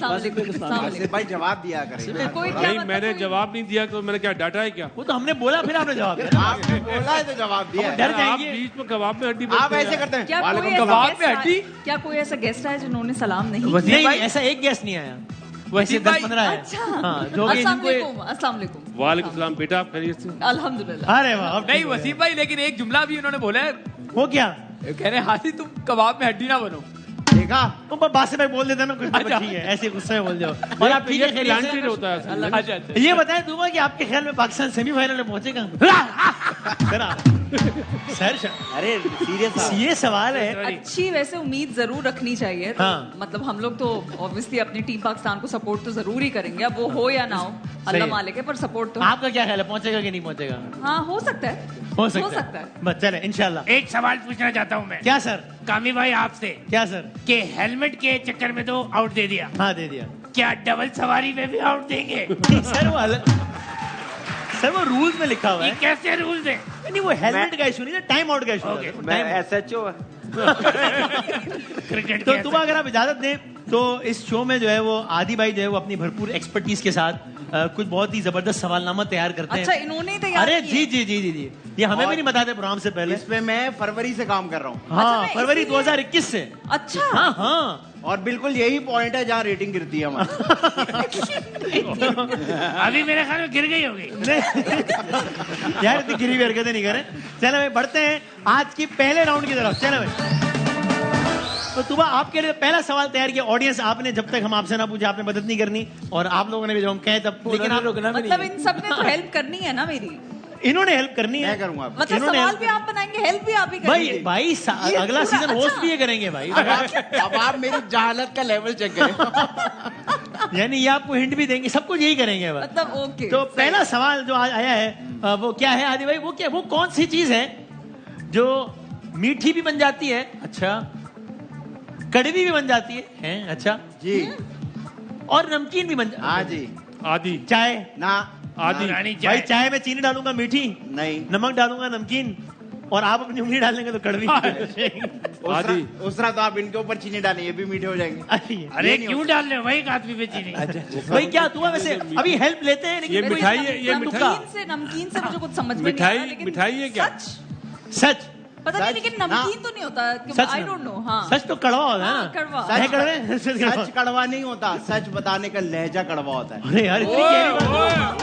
वासिफ भाई जवाब दिया करें।
कोई क्या
नहीं, मैंने जवाब नहीं दिया तो मैंने क्या डाटा है क्या?
वो तो हमने बोला फिर आपने जवाब दिया।
आपने बोला है तो जवाब दिया।
डर
आप
जाएंगे।
बीच में कबाब में हड्डी
आप ऐसे करते हैं।
क्या कोई
कबाब पे हड्डी?
क्या कोई ऐसा गेस्ट है जिन्होंने सलाम नहीं?
नहीं, ऐसा एक गेस्ट नहीं आया। वैसे 10-15 है।
अच्छा।
हाँ, जो कि
अस्सलाम
जिनको
वालेकुम। अस्सलाम वालेकुम।
वालेकुम सलाम बेटा, आप खैरियत से?
अल्हम्दुलिल्लाह।
अरे वाह। अब
नहीं
ठीक है।
वसीम भाई, लेकिन एक जुमला भी उन्होंने बोला है।
वो क्या?
कह रहे हाथी तुम कबाब में हड्डी ना बनो।
देखा
तुम बासे भाई बोल देते ना कुछ
अच्छा।
ठीक है, ऐसे गुस्से में बोल जाओ। और आप ठीक है, खैरियत से?
प्लांटेड होता है असल में।
अच्छा अच्छा।
ये बताएं दूंगा कि आपके ख्याल में पाकिस्तान सेमीफाइनल में पहुंचेगा? सर
अरे सीरियस
ये सवाल है।
अच्छी वैसे उम्मीद जरूर रखनी चाहिए। तो
हाँ।
मतलब हम लोग तो ऑब्वियसली अपनी टीम पाकिस्तान को सपोर्ट तो जरूर ही करेंगे, अब वो हो या ना हो अल्लाह
है।
मालिक है, पर सपोर्ट तो
आपका क्या ख्याल है, पहुंचेगा कि नहीं पहुंचेगा?
हाँ हो सकता है।
हो सकता है। बस चले इंशाल्लाह।
एक सवाल पूछना चाहता हूँ मैं।
क्या सर?
कामी भाई आपसे,
क्या सर?
कि हेलमेट के चक्कर में तो आउट दे दिया,
हाँ दे दिया।
क्या डबल सवारी में भी आउट देंगे?
सर वो रूल्स में लिखा हुआ
ये
है।
कैसे रूल्स है?
नहीं, वो हेलमेट का इशू नहीं है, टाइम आउट का इशू है।
मैं SHO है।
क्रिकेट
तो तुम अगर आप इजाजत दें तो इस शो में जो है वो आदि भाई जो है वो अपनी भरपूर एक्सपर्टीज के साथ कुछ बहुत ही जबरदस्त सवालनामा तैयार करते हैं।
अच्छा, इन्होंने ही तैयार
अरे
किए?
जी, ये हमें भी नहीं बताते प्रोग्राम से पहले।
इस पे मैं फरवरी से काम कर रहा हूँ।
हाँ,
अच्छा,
फरवरी
इसीलिए-
2021 से।
अच्छा।
हाँ।
और बिल्कुल यही पॉइंट है जहाँ रेटिंग गिरती है हमारी।
अभी मेरे ख्याल में गिर गई होगी।
यार इतनी गिरी हुई हरकतें नहीं करें। चलो भाई बढ़ते हैं आज की पहले राउंड की तरफ। चलो भाई, तो तुबा आपके लिए पहला सवाल तैयार किया। ऑडियंस आपने, जब तक हम आपसे ना पूछे आपने मदद नहीं करनी, और आप लोगों ने भी जब हम कहे तब, लेकिन आप
मतलब इन सब ने तो हेल्प करनी है ना मेरी।
इन्होंने हेल्प करनी है।
मैं करूंगा।
मतलब
इन्होंने
सवाल
help
भी आप बनाएंगे, हेल्प भी आप ही करेंगे।
भाई अगला
पूरा
सीजन होस्ट
अच्छा।
भी ये करेंगे भाई।
अब आप मेरी जहालत का लेवल चेक करें।
यानी ये आपको हिंट भी देंगे, सब कुछ यही करेंगे बस।
मतलब ओके।
तो पहला सवाल जो आज आया है वो क्या है आदि भाई? वो क्या, वो कौन सी चीज है जो मीठी भी बन जाती है, अच्छा, कड़वी भी बन जाती है, अच्छा
जी,
और नमकीन भी बन जाती है?
हाँ जी।
आदि
चाय
ना
आदि
रानी
भाई,
चाय।
चाय में चीनी डालूंगा मीठी,
नहीं,
नमक डालूंगा नमकीन, और आप अपनी उंगली डालेंगे तो कड़वी।
आदि
उसरा तो आप इनके ऊपर चीनी डालें, ये भी मीठे हो जाएंगे।
अरे क्यों डाल रहे हो भाई, एक आदमी पे चीनी?
भाई क्या हुआ वैसे? अभी हेल्प लेते हैं
ये
लेकिन
मिठाई है, ये मिठाई
नमकीन से मुझे कुछ समझ में नहीं आ रहा,
मिठाई
लेकिन
मिठाई है क्या?
सच
पता नहीं,
सच?
लेकिन नमकीन तो नहीं होता।
सच
आई डोंट नो। हाँ
सच तो कड़वा होता है
हाँ,
ना।
कड़वा।
है कड़वे? सच कड़वा।
सच कड़वा नहीं होता, सच बताने का लहजा कड़वा होता है।
अरे यार इतनी गहरी बात।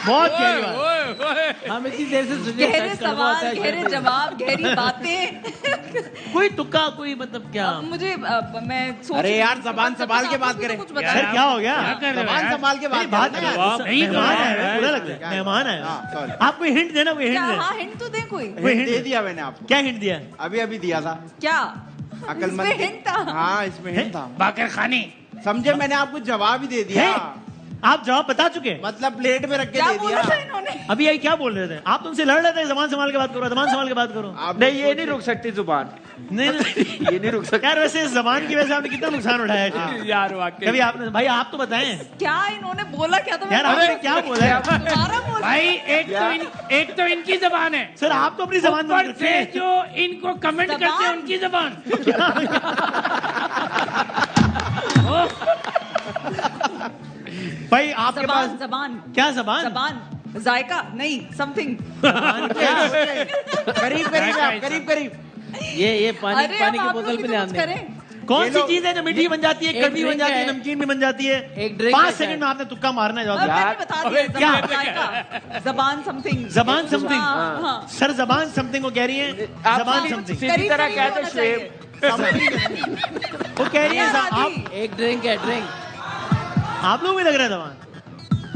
बहुत गहरी बात।
हम इतनी देर से सुनिए,
गहरे
सर्च करना होता
सवाल,
है
गहरे
शो में।
जवाब, गहरी बातें।
कोई तुक्का, कोई मतलब क्या?
मुझे मैं सोच
अरे
रही
यार,
हूँ,
जबान
सबसे
संभाल के
आपको
बात
भी तो
करें।
कुछ
सर
बताया।
क्या हो गया?
जबान संभाल के बात
बात
करना यार।
जवाब
नहीं तो
मेहमान
है।
है, बुरा लगता है। मेहमान है।
हाँ, sorry।
आप कोई हिंट देना, कोई हिंट
क्या?
देना।
हाँ, हिंट तो दे कोई।
हिंट दे दिया मैंने आपको।
क्या हिंट दिया?
अभी दिया था।
क्या?
अकलमंद।
इसमें हिंट था।
हाँ, इसमें हिंट था।
बाकर खाने।
समझे, मैंने आपको जवाब ही दे दिया।
है? आप जवाब बता चुके?
मतलब प्लेट में रख के
क्या
दे
बोला
दिया।
था इन्होंने?
अभी यही क्या बोल रहे थे आप? तुमसे लड़ रहे थे, जबान संभाल के बात करो, जबान संभाल के बात करो।
आप
नहीं, ये नहीं रुक सकती जुबान,
नहीं
ये नहीं रुक सकती।
यार, वैसे इस जबान की वजह से आपने कितना नुकसान उठाया है
यार वाकई।
कभी आपने? भाई आप तो बताएं
क्या इन्होंने बोला? क्या था?
यार, आपने क्या बोला है?
दोबारा बोल।
भाई एक तो इनकी जबान है,
सर आप तो अपनी जबान
ऊपर
बंद
से
रखें।
जो इनको कमेंट करते हैं उनकी जबान।
भाई आपके
जबान,
पास
जबान,
क्या जबान?
जबान, जायका नहीं, समथिंग।
करीब करीब आप, करीब करीब।
ये पानी
अरे
पानी
अब
की
आप
बोतल
लोग
पे
भी तो
ध्यान
कुछ
दें।
करें।
कौन सी चीज है जो मीठी बन जाती है,
एक
कड़वी बन
drink
जाती है,
है।
नमकीन भी बन जाती है?
एक drink
5
है
सेकंड
शायद।
में आपने तुक्का मारना है
अब
जवाब।
मैंने बता दिया,
क्या?
जबान, जायका, जबान समथिंग।
जबान समथिंग।
हाँ, हाँ।
सर जबान समथिंग को कह रही है, जबान समथिंग।
सीधी तरह कह दो
चाहिए।
शुएब।
वो कह रही है
क्या
आप
एक ड्रिंक है, ड्रिंक।
आप लोग भी लग रहा है जबान।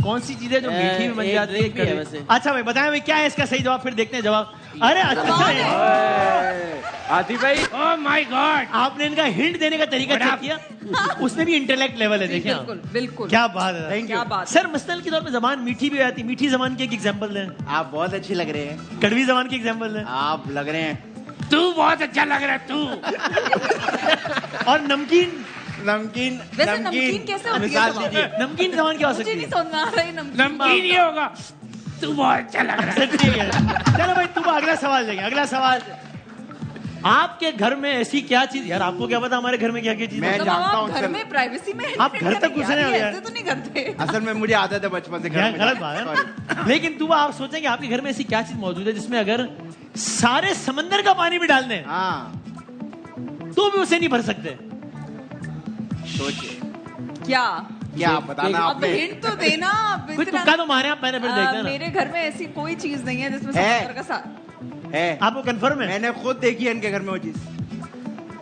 कौन सी चीज है जो मीठी भी बन
एक
जाती है,
drink भी है
कड़वी?
वैसे।
अच्छा भाई बताएं भाई क्या है इसका सही जवाब, फिर देखते हैं जवाब। अरे अच्छा
आदि भाई,
ओह माय गॉड।
आपने इनका हिंट देने का तरीका चेक किया? उसमें भी इंटेलेक्ट लेवल है, देखिए आप।
बिल्कुल, बिल्कुल।
क्या बात है।
क्या बात।
सर मसलन के तौर पे जबान मीठी भी हो जाती है, मीठी जबान की एक एग्जांपल दें।
आप बहुत अच्छी लग रहे हैं।
कड़वी जबान की एग्जांपल दें।
आप लग रहे हैं।
तू बहुत अच्छा लग रहा है तू।
और नमकीन,
नमकीन,
वैसे नमकीन कैसे होती है
मिसाल
जबान?
दीजिए।
नमकीन जबान क्या हो
मुझे
सकती
नहीं
है?
समझ में आ रहा है नमकीन।
नमकीन ये होगा, तू बहुत अच्छा लग रहा है।
सच्ची है। चलो भाई तुम अगला सवाल देंगे। अगला सवाल, आपके घर में ऐसी क्या चीज, यार आपको क्या पता हमारे घर में क्या क्या चीज
मैं
है?
मतलब
जानता
आप
हूँ
घर
सर।
में प्राइवेसी में
आप घर तक घुसे नहीं हो यार।
ऐसे तो नहीं करते।
असल में मुझे आदत है बचपन से घर
यार
में
गलत
जाना।
बात
Sorry।
है। लेकिन तू आप सोचेंगे आपके घर में ऐसी क्या चीज मौजूद है जिसमें अगर सारे समंदर का पानी भी डाल दें
हाँ,
तो भी उसे नहीं भर सकते?
सोचिए
क्या?
क्या आप बताना
अब
आपने।
हिंट तो देना। अब
कोई
इतना-
तुक्का तो मारे आप, मैंने फिर देखते हैं ना।
मेरे घर में ऐसी कोई चीज नहीं है जिसमें
है।
समंदर का साथ।
है,
आपको कंफर्म है?
मैंने खुद देखी है इनके घर में वो चीज।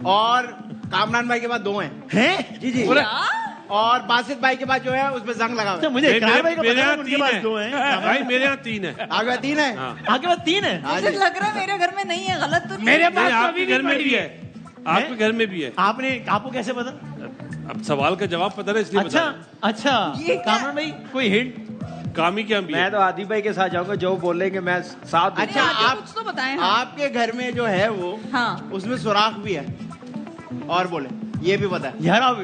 और कामरान भाई के पास 2 हैं।
हैं?
जी जी।
क्या?
और बासित भाई के पास जो है उसमें जंग लगा हुआ
तो
है।
मुझे इकरार भाई का
मेरे
पता है
यहाँ
उनके
3
पास
है
2 हैं।
भाई, मेरे यहाँ 3 है।
आगे 3 है।
हाँ।
आगे बाद 3 है।
हाँ
मुझे
जी।
लग रहा है मेरे घर में नहीं है, गलत तो नहीं
मेरे
है?
पास
नहीं,
तो
आपके
अभी
घर में
पड़ी
भी है, आपके घर में भी है।
आपको कैसे पता?
अब सवाल का जवाब पता नहीं इसलिए
अच्छा
बता
अच्छा,
ये क्या?
कामरान भाई कोई हिंट?
रहा। कामी क्या भी है।
मैं तो आदि भाई के साथ जाऊंगा, जो बोलेंगे मैं साथ दूंगा।
अच्छा,
आगे
आप
कुछ तो बताएं। हाँ।
आपके घर में जो है वो,
हाँ।
उसमें सुराख भी है। और बोले, ये भी पता है।
यार आप,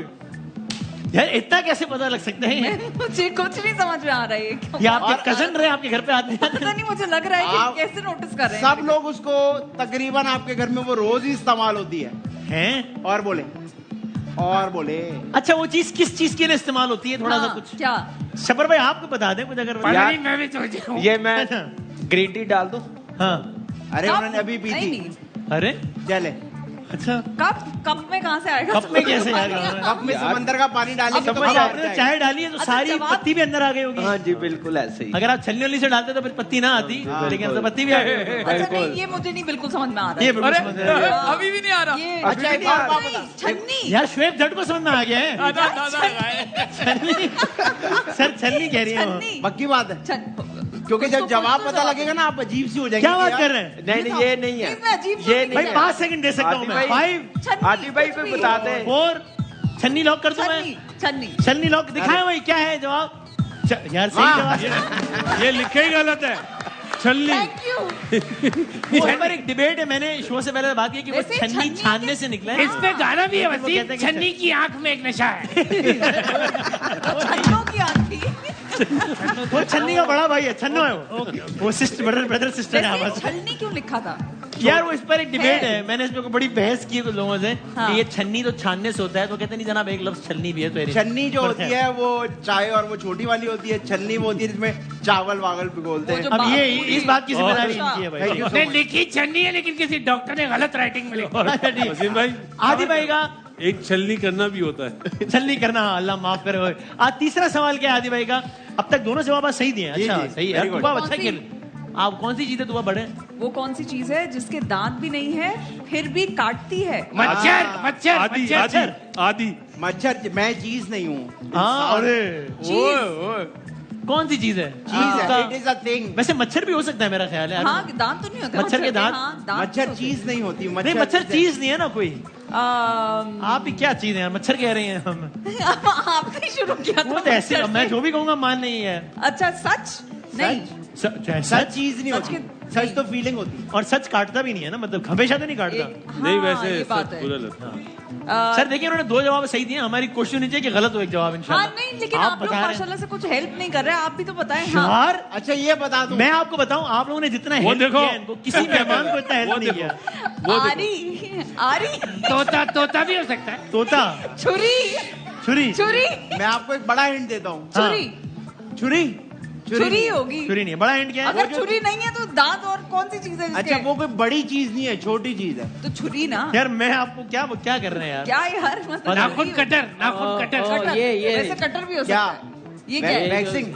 यार इतना कैसे पता लग सकता है?
मुझे कुछ नहीं समझ में आ रहा है ये क्या?
ये आपके
और-
कजन रहे आपके घर पे आते
पता नहीं, मुझे लग रहा है कि
आप-
कैसे नोटिस कर रहे हैं।
सब लोग उसको तकरीबन आपके घर में वो रोज ही इस्तेमाल होती है।
हैं?
और बोले, और बोले।
अच्छा वो चीज किस चीज के लिए इस्तेमाल होती है, थोड़ा सा
हाँ,
कुछ
क्या?
शबर भाई आपको बता दें कुछ अगर।
पता नहीं, मैं भी सोच रहा हूँ।
ये मैं
अच्छा।
ग्रीन टी डाल दूं।
हाँ।
अरे
कप?
उन्होंने अभी पी
नहीं,
थी।
नहीं।
अरे
चले,
अच्छा,
कप में कहाँ से आएगा?
कप में कैसे आएगा?
कप में समंदर का पानी डालेंगे तो
अब
मजा
आपने
आएगा।
चाय डाली है तो
अच्छा,
सारी
जवाब-
पत्ती भी अंदर आ गई होगी।
हाँ जी, बिल्कुल ऐसे ही।
अगर आप छलनी वलनी से डालते तो फिर पत्ती ना आती, लेकिन अब तो पत्ती भी आ गई।
अच्छा नहीं, ये मुझे नहीं बिल्कुल समझ में आ रहा
ये
है।
बिल्कुल
अरे
समझ में आ गया।
अभी भी नहीं आ रहा।
ये
अच्छा, एक और बात बता।
छन्नी।
यार शुएब जट को समझ में आ गया है।
दादा दादा गाए।
छलनी, सर छलनी कह रही है वो।
छन्नी।
पक्की बात है,
छन-
क्योंकि जब
कुछ
जवाब
तो
पता
जवाब
लगेगा ना आप अजीब सी हो जाएंगे।
क्या
कि
बात
यार,
कर रहे हैं?
नहीं नहीं, ये नहीं है,
इसमें अजीब
ये
बात
नहीं
भाई
है।
5 सेकंड दे सकता हूँ
आदि
मैं।
भाई-
5
छन्नी,
आदि भाई कोई
छन्नी।
बता दे।
4 छन्नी लॉक कर दूं मैं?
छन्नी, छन्नी।
छलनी लॉक दिखाए भाई, क्या है जवाब? यार सही जवाब।
ये लिखे ही गलत है, छलनी।
Thank you।
वो पर एक डिबेट है, मैंने शो से पहले बात की कि वो
वैसे
छन्नी
छन्नी
छानने
के-
से निकला है।
इस पे गाना भी है
वो कहते
वसीम,
हैं कि
छन्नी की आंख में एक नशा है।
वो छन्नों की आंटी।
वो छन्नी का बड़ा भाई है, छन्नो है वो सिस्टर ब्रदर सिस्टर है
वैसे
आपस में।
छलनी क्यों लिखा था?
यार वो इस पर एक डिबेट
है।
है, मैंने इस पर बड़ी बहस की है कुछ लोगों से
हाँ।
कि ये छन्नी तो छानने से होता है, तो कहते नहीं जनाब एक लफ्ज छलनी भी है। तो
छन्नी जो होती है वो चाय और वो छोटी वाली होती है। छलनी वो होती है जिसमें चावल वागल भिगोलते
वो
हैं।
जो
अब ये
बाबूरी-
इस बात की जिम्मेदारी
अच्छा।
इनकी है भाई।
Thank you so
ने
much।
लिखी छन्नी है, लेकिन किसी डॉक्टर ने गलत राइटिंग में लिखा।
अच्छा, ठीक।
वसीम भाई,
आदि भाई का
एक छलनी करना भी होता है।
छलनी करना, अल्लाह माफ करे। आज तीसरा सवाल क्या है आदि भाई का? अब तक दोनों जवाब सही दिए। अच्छा सही है, तुबा अच्छा खेल। आप कौन सी चीज है तुबा बड़े?
वो कौन सी चीज है जिसके दांत भी नहीं है फिर भी काटती है?
मच्छर, मच्छर, मच्छर,
आदि
मच्छर। मैं चीज नहीं हूँ।
हाँ, अरे
चीज।
कौन सी चीज है?
चीज है, इट इज अ थिंग।
वैसे मच्छर भी हो सकता है मेरा ख्याल है।
हाँ, दांत तो नहीं होते
मच्छर के दांत।
हाँ, दांत
मच्छर
तो
चीज नहीं होती।
नहीं, मच्छर चीज नहीं है ना कोई।
होते।
आप ही क्या चीज है यार? मच्छर कह रहे हैं हम।
आपने शुरू किया
वो
था
तो ऐसे,
मच्छर
मैं
से।
जो भी कहूंगा मान नहीं है।
अच्छा, सच नहीं।
सच चीज नहीं
सच
होती। सच तो फीलिंग होती है।
और सच काटता भी नहीं है ना, मतलब हमेशा तो नहीं काटता।
नहीं,
हाँ,
वैसे
ये बात
सच
है।
बुरा लगता है।
सर देखिए, उन्होंने 2 जवाब सही दिए। हमारी कोशिश होनी चाहिए कि गलत हो एक जवाब
हाँ
इंशाल्लाह।
नहीं, लेकिन आप लोग
बता रहे हैं।
माशाल्लाह से कुछ हेल्प नहीं कर रहे हैं। आप भी तो बताएं। हाँ।
यार
अच्छा ये बता दूं,
मैं आपको बताऊं, आप लोगों ने जितना
वो
हेल्प
देखो।
किया इनको, किसी मेहमान को इतना हेल्प
वो
नहीं
देखो।
किया।
आरी
तोता, तोता भी हो सकता है।
तोता,
छुरी
छुरी,
छुरी
मैं आपको एक बड़ा हिंट देता हूँ।
छुरी
छुरी।
छुरी होगी।
छुरी नहीं है। बड़ा हिंट क्या है?
अगर छुरी नहीं है तो दांत और कौन सी चीज है जिसके?
अच्छा वो कोई बड़ी चीज नहीं है, छोटी चीज है।
तो छुरी ना।
यार मैं आपको क्या कर रहे हैं यार?
क्या यार, मतलब
नाखून कटर, नाखून कटर।
कटर।
ये
वैसे कटर भी हो
क्या?
सकता है। ये क्या है?
वैक्सिंग।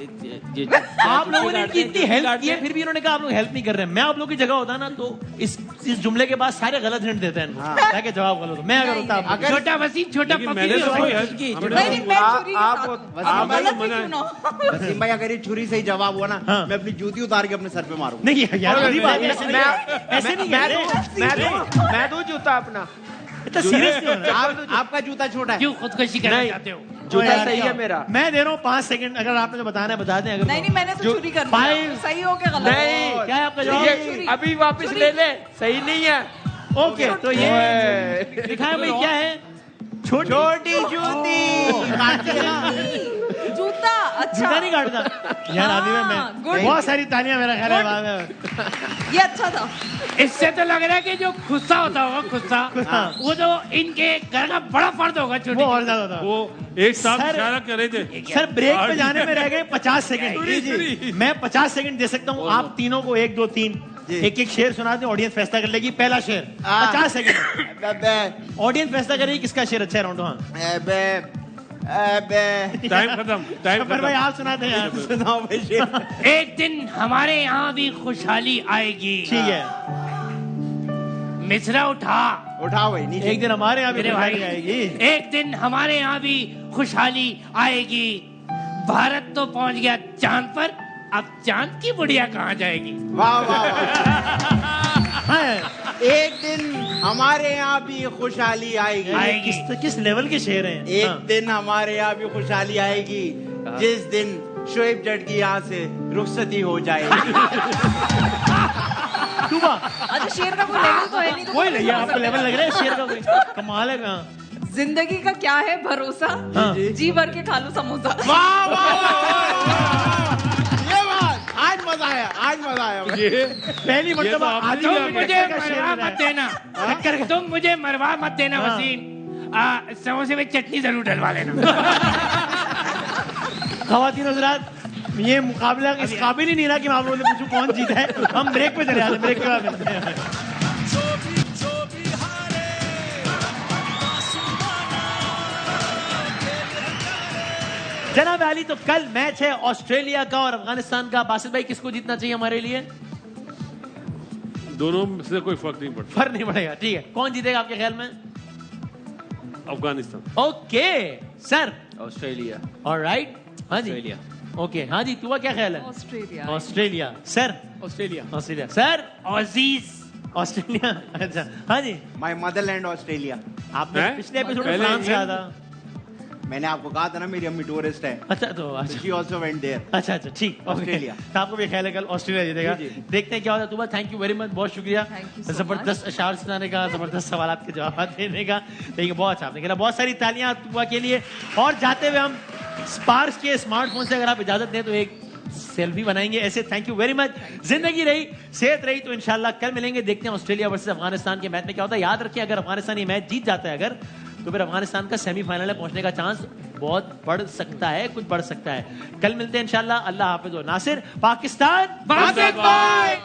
आप लोगों ने इनकी इतनी हेल्प की है, फिर भी इन्होंने कहा आप लोग हेल्प नहीं कर रहे हैं। मैं आप लोगों की जगह होता ना तो इस जुमले के बाद सारे गलत हिंट देते हैं इनको, ताकि जवाब गलत हो। मैं अगर होता आप लोग-
छोटा वसीम, छोटा
लेकिन
पपी
मैंने
भी
तो
हो
कोई
सकता है।
हेल्प की।
नहीं, मैं छुरी के
आप-
साथ हूँ।
आप-
अब गलत भी
मना है।
क्यों ना हो?
वसीम भाई अगर ये छुरी सही जवाब हुआ ना,
हाँ।
मैं अपनी जूती उतार के अपने सर पे मारूंगा।
नहीं यार, बुरी बात है,
मैं-
ऐसे नहीं- ऐसे नहीं कहते।
मैं दो जूता अपना।
इतना सीरियस नहीं होना।
आपका जूता छोटा है।
क्यों खुदकुशी करना चाहते हो?
जूता सही है मेरा।
मैं दे रहा हूँ 5 सेकंड, अगर आपने जो बताना है बता दें। अगर
नहीं, मैंने तो
जो-
छुरी कर
five-
दिया। सही हो क्या गलत?
नहीं।
क्या है आपका जवाब?
छुरी।
अभी वापस ले ले, सही नहीं है।
ओके, तो ये लिखा है भाई, क्या है? छोटी
जूती काटती है ना।
जूता। अच्छा,
जूता नहीं काटता यार। आदि में
हाँ,
मैं
good.
बहुत सारी तालियां मेरा ख्याल है बाद में।
ये अच्छा था।
इससे तो लग रहा है कि जो गुस्सा होता होगा, गुस्सा, वो जो इनके घर का बड़ा फर्द होगा
वो
छोटी।
और ज्यादा था।
वो एक साथ
सर-
इशारा कर रहे थे।
सर ब्रेक पे जाने में रह गए 50 सेकंड। मैं 50 सेकंड दे सकता हूँ आप तीनों को। 1 2 3 एक शेर सुना दें, ऑडियंस फैसला कर लेगी। पहला शेर 50 सेकंड। ऑडियंस फैसला करेगी किसका शेर अच्छा है। राउंड हाँ,
टाइम खत्म, टाइम
पर भाई
खत्म।
आप सुनाते हैं यार।
सुनाओ भाई शेर।
एक दिन हमारे यहाँ भी खुशहाली आएगी।
ठीक है,
मिश्रा उठा।
उठाओ भाई नीचे।
एक दिन हमारे यहाँ भी
मेरे भाई,
खुशहाली आएगी।
एक दिन हमारे यहाँ भी खुशहाली आएगी। भारत तो पहुंच गया चांद पर, अब चांद की बुढ़िया कहाँ जाएगी?
वाह वाह वाह।
हाँ,
एक दिन हमारे यहाँ भी खुशहाली आएगी।
ये किस लेवल के शेर हैं?
एक
हाँ।
दिन हमारे यहाँ भी खुशहाली आएगी, जिस दिन शोएब जट की यहाँ से रुखसती हो जाएगी।
तुबा,
अच्छा, शेर का कोई लेवल तो है नहीं तो
कोई नहीं, ये आपको लेवल लग रहा है शेर का? कोई कमाल है। कहाँ
जिंदगी का क्या है भरोसा?
हाँ।
जी भर के खा लो समोसा।
वाह वाह वाह। ये बात आज मजा आया, आज मजा आया भाई।
पहली मर्तबा आदि
तुम
का
मुझे
शेर
मरवा
मिला है।
मत देना, तुम मुझे मरवा मत देना
हाँ।
वसीम। समोसे में चटनी जरूर डलवा लेना।
खवातीन हज़रात, ये मुकाबला इस काबिल ही नहीं रहा कि मैं आप लोगों से पूछूं कौन जीता है। हम ब्रेक पे चले जाते हैं, ब्रेक के बाद मिलते हैं। जनाब अली, तो कल मैच है ऑस्ट्रेलिया का और अफगानिस्तान का। बासित भाई, किसको जीतना चाहिए हमारे लिए?
दोनों से कोई फर्क नहीं पड़ता।
फर्क नहीं पड़ेगा, ठीक है। कौन जीतेगा आपके ख्याल में?
Afghanistan.
Okay sir.
Australia.
Alright, हाँ जी।
ऑस्ट्रेलिया।
ओके, हाँ जी। तुआ क्या ख्याल है?
Australia.
Australia. Sir?
Australia.
Australia. Sir?
Aziz.
Australia. अच्छा, हाँ जी।
My Motherland Australia.
आपने
हैं?
पिछले एपिसोड में
पहले
फ्रांस से आया था।
मैंने आपको कहा था ना मेरी अम्मी टूरिस्ट है।
अच्छा, तो अच्छा
शी ऑल्सो वेंट देयर।
अच्छा, ठीक,
ऑस्ट्रेलिया।
तो आपको भी ख्याल है कल ऑस्ट्रेलिया जीतेगा।
जी, जी।
देखते हैं क्या होता है। तुबा, थैंक यू वेरी मच, बहुत शुक्रिया।
Thank you so
जबरदस्त अशार सुनाने का, जबरदस्त सवाल के जवाब देने का। देखिए, बहुत अच्छा आपने खेला। बहुत सारी तालियां तुबा के लिए। और जाते हुए हम स्पार्क्स के स्मार्टफोन से अगर आप इजाजत दें तो एक सेल्फी बनाएंगे ऐसे। Thank you very much. जिंदगी रही, सेहत रही, तो इंशाल्लाह कल मिलेंगे। देखते हैं ऑस्ट्रेलिया वर्सेस अफगानिस्तान के मैच में क्या होता है। याद रखिए, अगर अफगानिस्तान ये मैच जीत जाता है अगर, तो फिर अफगानिस्तान का सेमीफाइनल में पहुंचने का चांस बहुत बढ़ सकता है, कुछ बढ़ सकता है। कल मिलते हैं इंशाल्लाह। अल्लाह हाफिज और नासिर। पाकिस्तान
बास्केटबॉल।